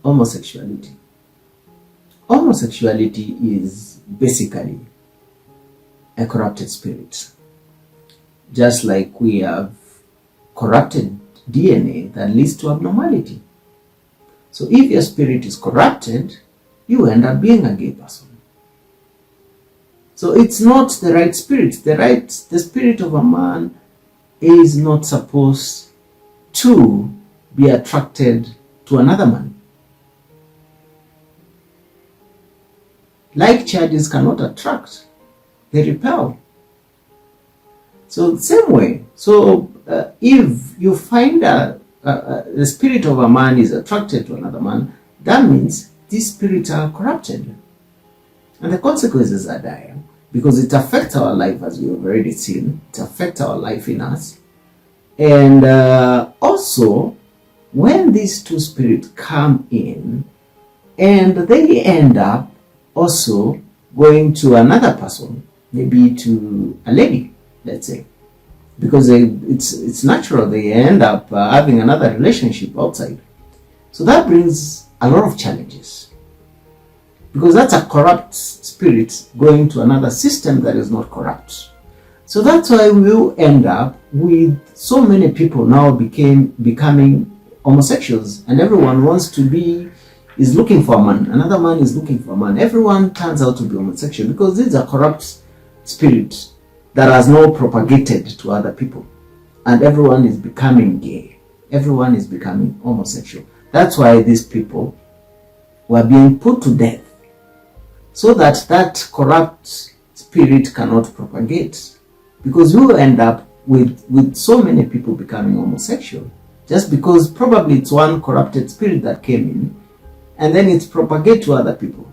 homosexuality. Homosexuality is basically a corrupted spirit. Just like we have corrupted DNA that leads to abnormality. So if your spirit is corrupted, you end up being a gay person. So it's not the right spirit. The spirit of a man is not supposed to be attracted to another man. Like charges cannot attract, they repel. So same way, if you find the spirit of a man is attracted to another man, that means these spirits are corrupted. And the consequences are dire, because it affects our life, as we have already seen. It affects our life in us. And also, when these two spirits come in, and they end up also going to another person, maybe to a lady, let's say, because it's natural, they end up having another relationship outside. So that brings a lot of challenges, because that's a corrupt spirit going to another system that is not corrupt. So that's why we'll end up with so many people now becoming homosexuals, and everyone is looking for a man. Another man is looking for a man. Everyone turns out to be homosexual because these are corrupt spirits that has now propagated to other people, and everyone is becoming gay. Everyone is becoming homosexual. That's why these people were being put to death, so that that corrupt spirit cannot propagate, because we will end up with so many people becoming homosexual just because probably it's one corrupted spirit that came in, and then it's propagated to other people.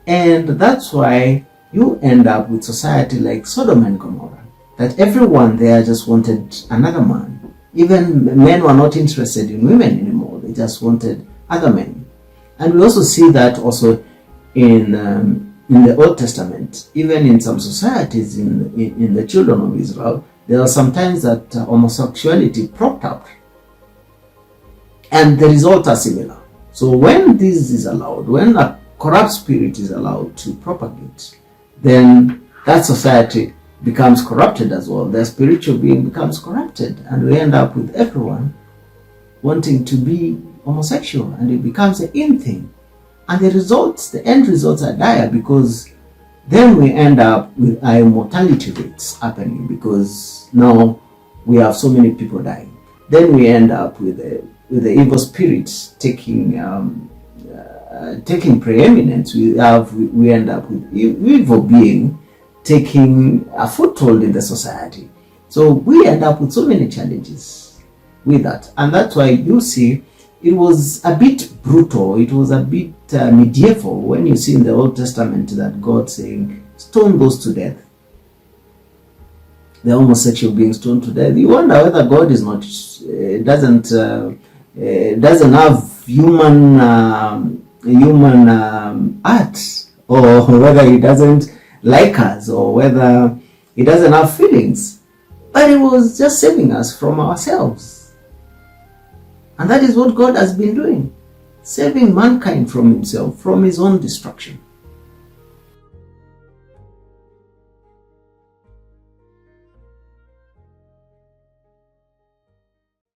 And that's why you end up with society like Sodom and Gomorrah, that everyone there just wanted another man. Even men were not interested in women anymore, they just wanted other men. And we also see that also in the Old Testament. Even in some societies in the children of Israel, there are sometimes that homosexuality propped up, and the results are similar. So when this is allowed, when a corrupt spirit is allowed to propagate, then that society becomes corrupted as well. The spiritual being becomes corrupted, and we end up with everyone wanting to be homosexual, and it becomes an in thing. And the end results are dire, because then we end up with our immortality rates happening, because now we have so many people dying. Then we end up with the evil spirits taking preeminence. We end up with evil being taking a foothold in the society. So we end up with so many challenges with that, and that's why you see it was a bit brutal. It was a bit medieval when you see in the Old Testament that God saying, stone those to death. The homosexual being stoned to death. You wonder whether God is not doesn't have human art, or whether he doesn't like us, or whether he doesn't have feelings. But he was just saving us from ourselves. And that is what God has been doing, saving mankind from himself, from his own destruction.